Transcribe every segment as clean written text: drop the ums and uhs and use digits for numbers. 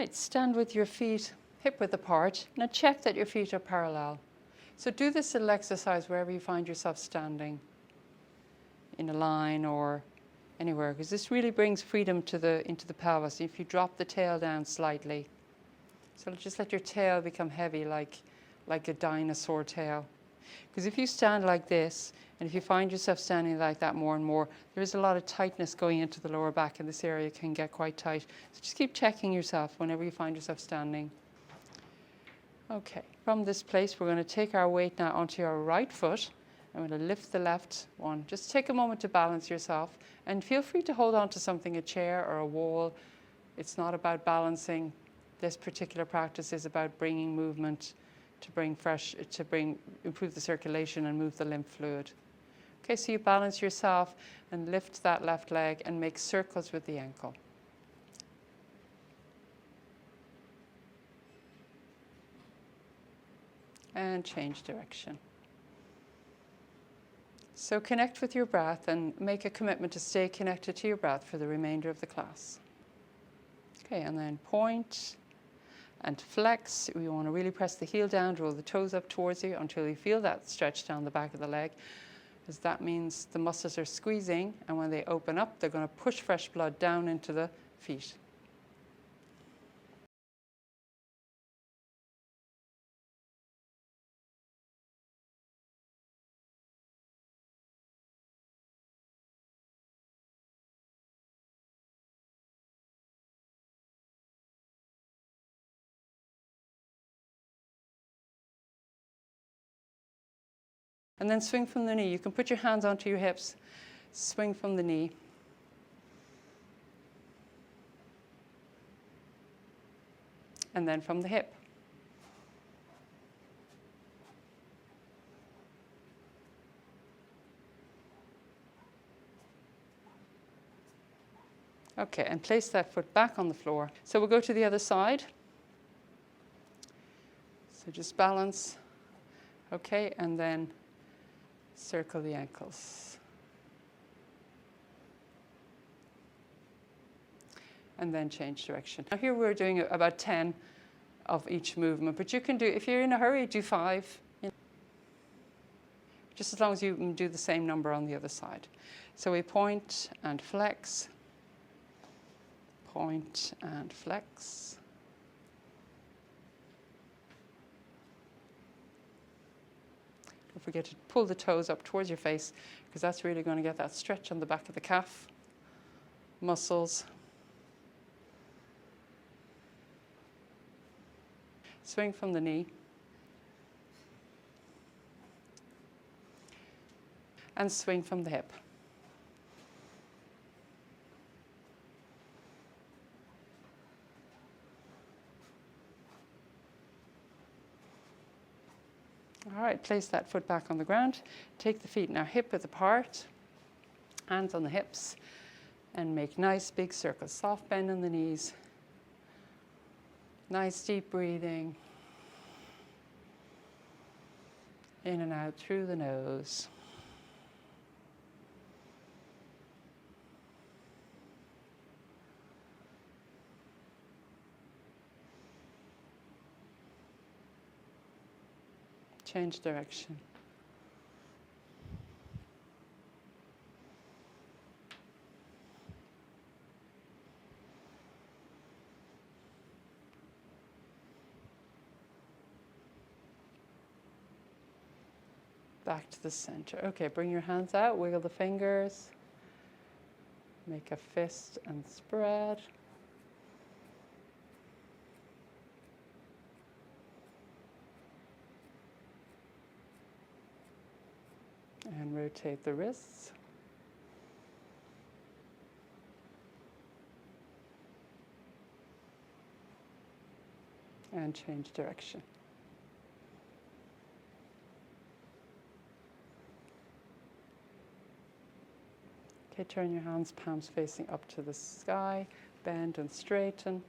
right, stand with your feet hip width apart. Now check that your feet are parallel. So do this little exercise wherever you find yourself standing, in a line or anywhere, because this really brings freedom to into the pelvis. If you drop the tail down slightly, so just let your tail become heavy like a dinosaur tail. Because if you stand like this, and if you find yourself standing like that more and more, there is a lot of tightness going into the lower back, and this area can get quite tight. So just keep checking yourself whenever you find yourself standing. Okay, from this place, we're going to take our weight now onto your right foot. I'm going to lift the left one. Just take a moment to balance yourself, and feel free to hold on to something, a chair or a wall. It's not about balancing. This particular practice is about bringing movement to improve the circulation and move the lymph fluid. Okay, so you balance yourself and lift that left leg and make circles with the ankle. And change direction. So connect with your breath and make a commitment to stay connected to your breath for the remainder of the class. Okay, and then point and flex. We want to really press the heel down, draw the toes up towards you until you feel that stretch down the back of the leg, because that means the muscles are squeezing, and when they open up, they're going to push fresh blood down into the feet. And then swing from the knee. You can put your hands onto your hips, swing from the knee. And then from the hip. Okay, and place that foot back on the floor. So we'll go to the other side. So just balance. Okay, and then circle the ankles. And then change direction. Now here we're doing about 10 of each movement, but you can do, if you're in a hurry, do 5. Just as long as you can do the same number on the other side. So we point and flex, point and flex. Don't forget to pull the toes up towards your face, because that's really going to get that stretch on the back of the calf muscles. Swing from the knee. And swing from the hip. All right, place that foot back on the ground. Take the feet now hip width apart, hands on the hips, and make nice big circles. Soft bend in the knees. Nice deep breathing. In and out through the nose. Change direction. Back to the center. Okay, bring your hands out, wiggle the fingers. Make a fist and spread. And rotate the wrists. And change direction. Okay, turn your hands, palms facing up to the sky. Bend and straighten.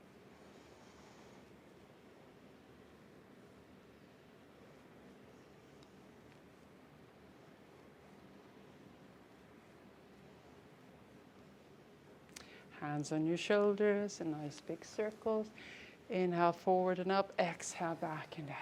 Hands on your shoulders in nice big circles. Inhale forward and up, exhale back and down.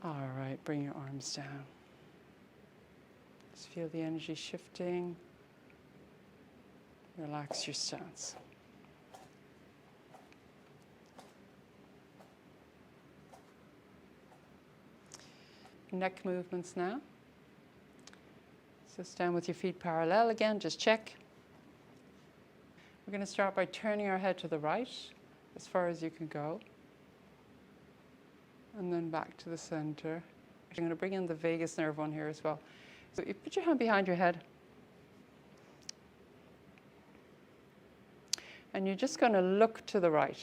All right, bring your arms down. Just feel the energy shifting. Relax your stance. Neck movements now. So stand with your feet parallel again, just check. We're going to start by turning our head to the right as far as you can go. And then back to the center. I'm going to bring in the vagus nerve on here as well. So you put your hand behind your head. And you're just going to look to the right.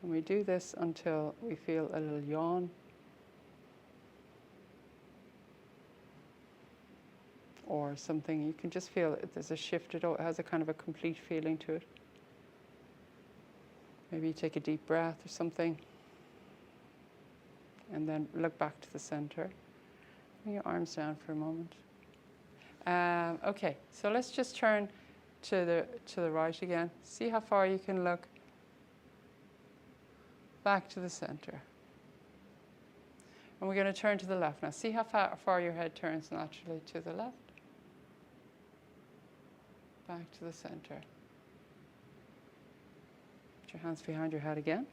And we do this until we feel a little yawn. Or something, you can just feel it, there's a shift, it has a kind of a complete feeling to it. Maybe you take a deep breath or something. And then look back to the center. Bring your arms down for a moment. Okay, so let's just turn to the right again. See how far you can look. Back to the center. And we're going to turn to the left now. See how far your head turns naturally to the left. Back to the center. Put your hands behind your head again.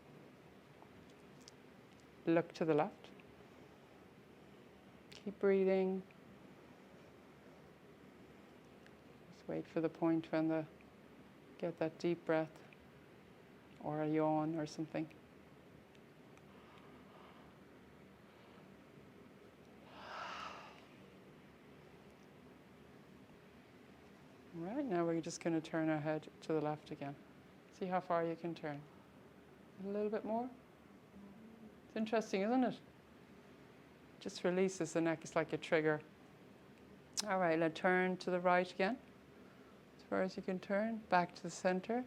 Look to the left. Keep breathing. Just wait for the point when get that deep breath or a yawn or something. Right, now we're just going to turn our head to the left again. See how far you can turn. A little bit more. It's interesting, isn't it? Just releases the neck. It's like a trigger. All right, now turn to the right again. As far as you can turn. Back to the center.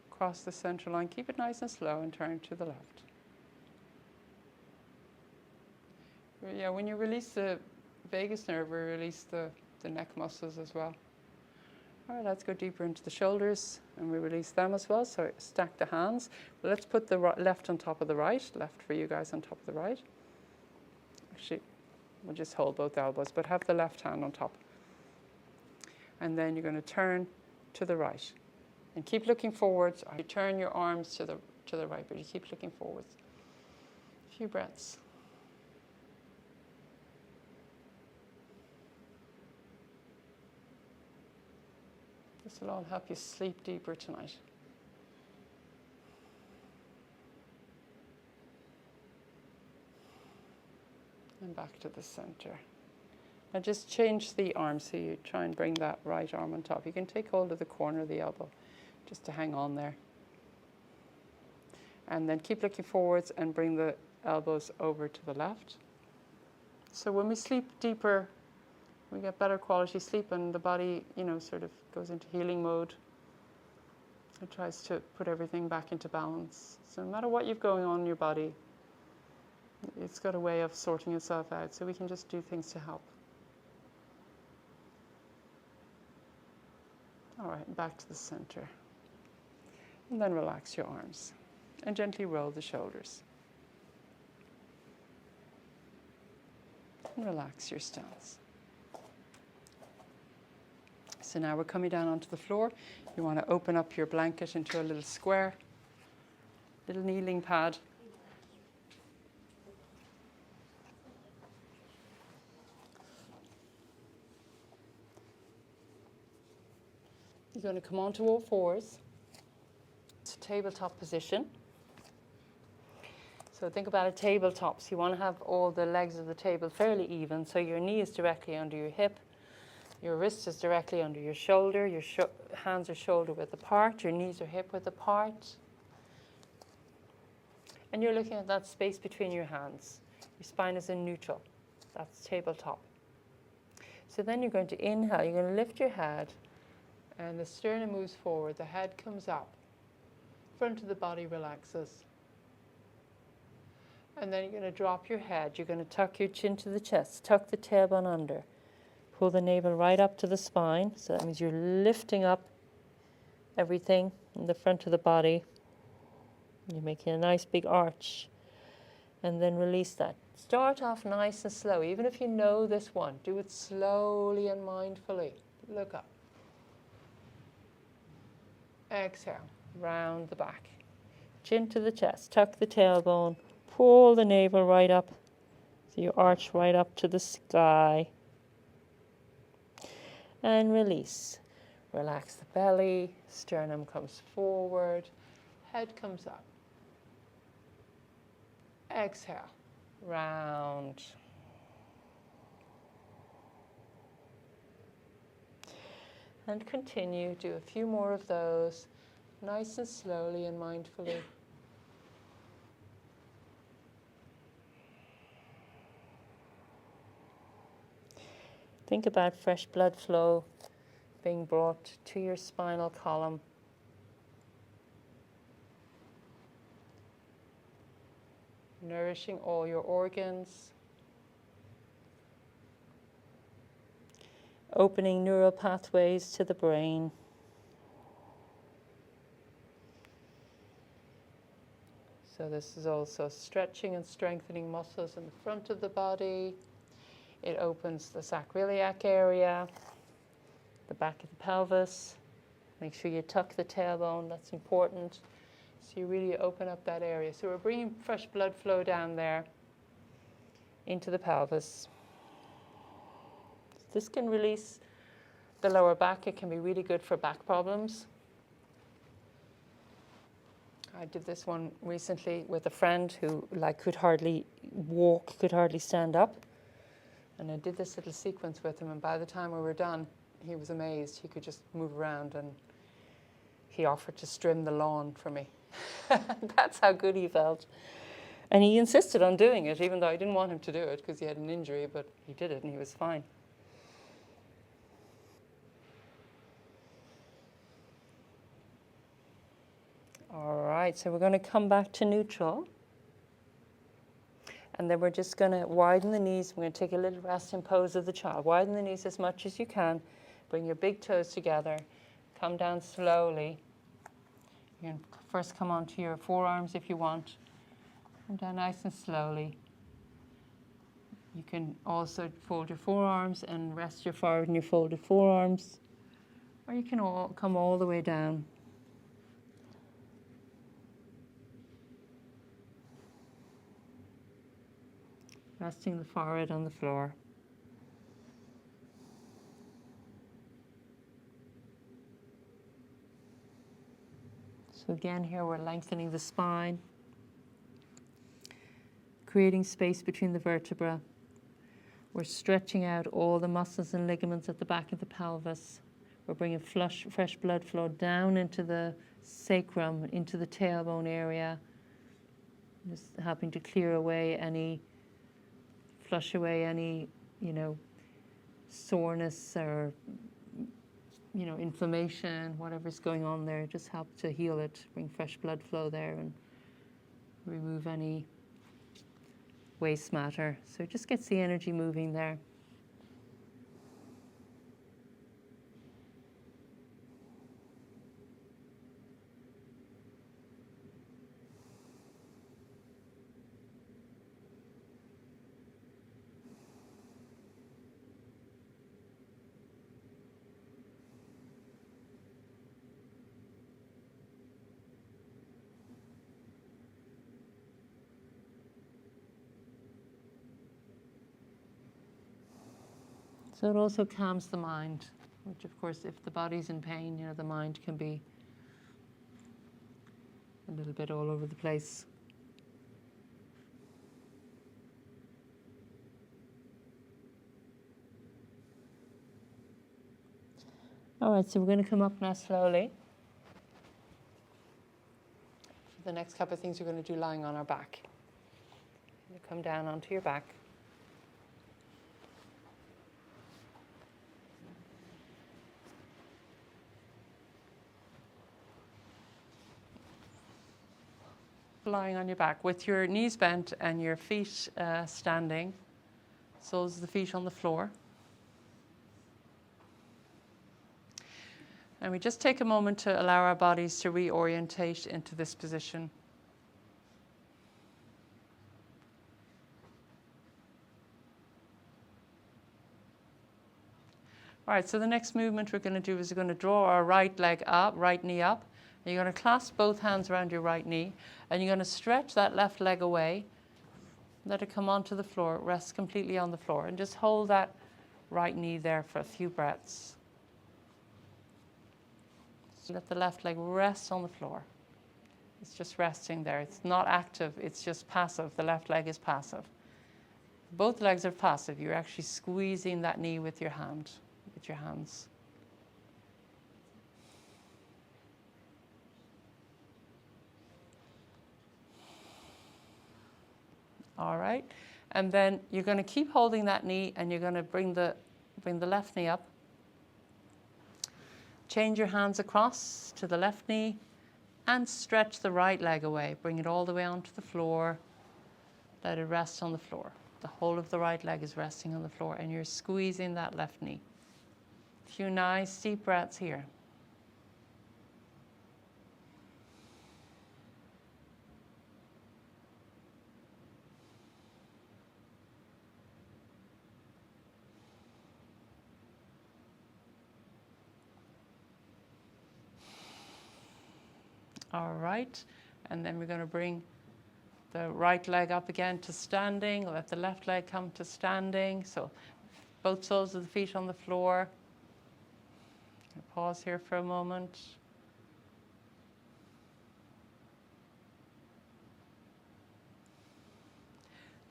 Cross the center line. Keep it nice and slow and turn to the left. Yeah, when you release the vagus nerve, we release the neck muscles as well. All right, let's go deeper into the shoulders and we release them as well. So stack the hands. Let's put the left on top of the right. Left for you guys on top of the right. Actually, we'll just hold both elbows, but have the left hand on top. And then you're going to turn to the right. And keep looking forwards. You turn your arms to the right, but you keep looking forwards. A few breaths. This will all help you sleep deeper tonight. And back to the center. Now just change the arm, so you try and bring that right arm on top. You can take hold of the corner of the elbow just to hang on there. And then keep looking forwards and bring the elbows over to the left. So when we sleep deeper, we get better quality sleep and the body, sort of goes into healing mode. It tries to put everything back into balance. So no matter what you've going on in your body, it's got a way of sorting itself out. So we can just do things to help. All right, back to the center. And then relax your arms and gently roll the shoulders. And relax your stance. So now we're coming down onto the floor. You want to open up your blanket into a little square, little kneeling pad. You're going to come onto all fours. It's a tabletop position. So think about a tabletop. So you want to have all the legs of the table fairly even. So your knee is directly under your hip. Your wrist is directly under your shoulder. Your hands are shoulder width apart. Your knees are hip width apart. And you're looking at that space between your hands. Your spine is in neutral. That's tabletop. So then you're going to inhale. You're going to lift your head. And the sternum moves forward. The head comes up. Front of the body relaxes. And then you're going to drop your head. You're going to tuck your chin to the chest. Tuck the tailbone under. Pull the navel right up to the spine. So that means you're lifting up everything in the front of the body. You're making a nice big arch. And then release that. Start off nice and slow. Even if you know this one, do it slowly and mindfully. Look up. Exhale. Round the back. Chin to the chest. Tuck the tailbone. Pull the navel right up. So you arch right up to the sky. And release. Relax the belly. Sternum comes forward. Head comes up. Exhale. Round. And continue. Do a few more of those. Nice and slowly and mindfully. Think about fresh blood flow being brought to your spinal column. Nourishing all your organs. Opening neural pathways to the brain. So this is also stretching and strengthening muscles in the front of the body. It opens the sacroiliac area, the back of the pelvis. Make sure you tuck the tailbone, that's important. So you really open up that area. So we're bringing fresh blood flow down there into the pelvis. This can release the lower back. It can be really good for back problems. I did this one recently with a friend who could hardly walk, could hardly stand up. And I did this little sequence with him, and by the time we were done, he was amazed. He could just move around, and he offered to trim the lawn for me. That's how good he felt. And he insisted on doing it, even though I didn't want him to do it because he had an injury, but he did it and he was fine. All right, so we're going to come back to neutral. And then we're just going to widen the knees. We're going to take a little resting pose of the child. Widen the knees as much as you can. Bring your big toes together. Come down slowly. You can first come onto your forearms if you want. Come down nice and slowly. You can also fold your forearms and rest your forehead in your folded forearms. Or you can come all the way down. Resting the forehead on the floor. So again, here we're lengthening the spine, creating space between the vertebrae. We're stretching out all the muscles and ligaments at the back of the pelvis. We're bringing fresh blood flow down into the sacrum, into the tailbone area, just helping to clear away flush away any, soreness or, inflammation, whatever's going on there. Just help to heal it, bring fresh blood flow there and remove any waste matter. So it just gets the energy moving there. So it also calms the mind. which of course, if the body's in pain, you know, the mind can be a little bit all over the place. All right, so we're going to come up now slowly. For the next couple of things, we're going to do lying on our back. You come down onto your back. Lying on your back with your knees bent and your feet standing, soles of the feet on the floor. And we just take a moment to allow our bodies to reorientate into this position. All right, so the next movement we're going to do is we're going to draw our right leg up, right knee up. And you're going to clasp both hands around your right knee, and you're going to stretch that left leg away. Let it come onto the floor, rest completely on the floor, and just hold that right knee there for a few breaths. Let the left leg rest on the floor. It's just resting there. It's not active, it's just passive. The left leg is passive. Both legs are passive. You're actually squeezing that knee with your hand, with your hands. All right, and then you're going to keep holding that knee, and you're going to bring the left knee up. Change your hands across to the left knee and stretch the right leg away. Bring it all the way onto the floor. Let it rest on the floor. The whole of the right leg is resting on the floor, and you're squeezing that left knee. A few nice deep breaths here. All right, and then we're going to bring the right leg up again to standing. Let the left leg come to standing. So both soles of the feet on the floor. Pause here for a moment.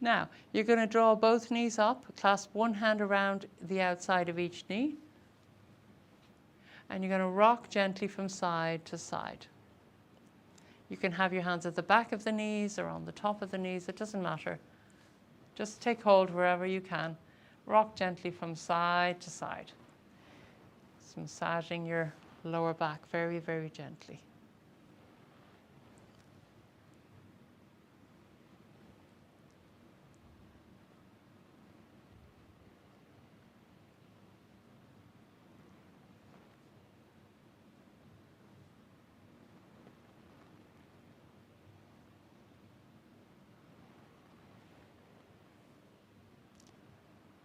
Now, you're going to draw both knees up, clasp one hand around the outside of each knee, and you're going to rock gently from side to side. You can have your hands at the back of the knees or on the top of the knees, it doesn't matter. Just take hold wherever you can. Rock gently from side to side. Just massaging your lower back very, very gently.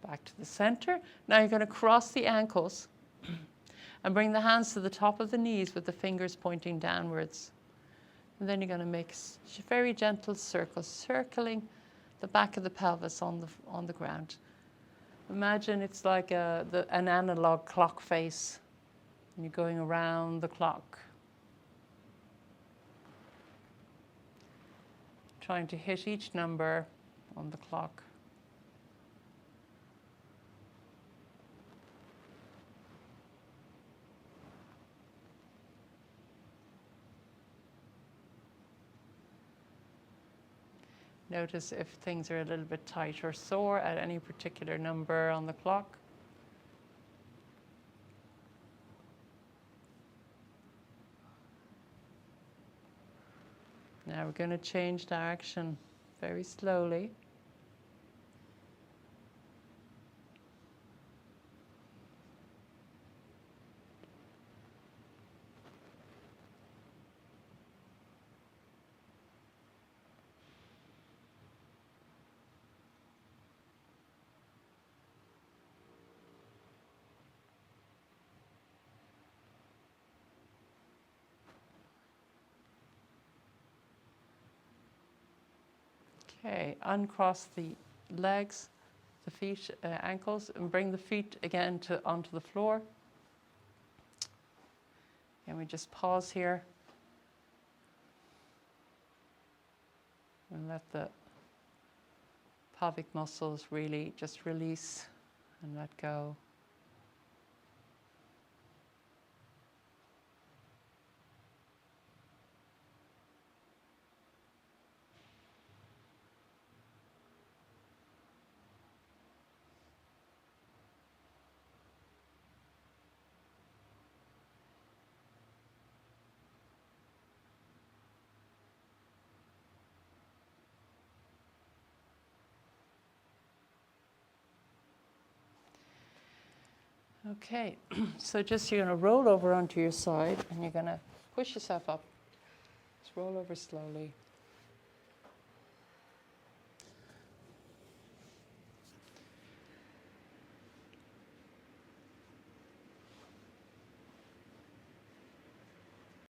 Back to the center. Now you're going to cross the ankles and bring the hands to the top of the knees with the fingers pointing downwards. And then you're going to make very gentle circles, circling the back of the pelvis on the ground. Imagine it's like an analog clock face, and you're going around the clock, trying to hit each number on the clock. Notice if things are a little bit tight or sore at any particular number on the clock. Now we're going to change direction very slowly. Okay, uncross the legs, the feet, ankles, and bring the feet again onto the floor. And we just pause here and let the pelvic muscles really just release and let go. Okay, so just you're going to roll over onto your side and you're going to push yourself up. Just roll over slowly.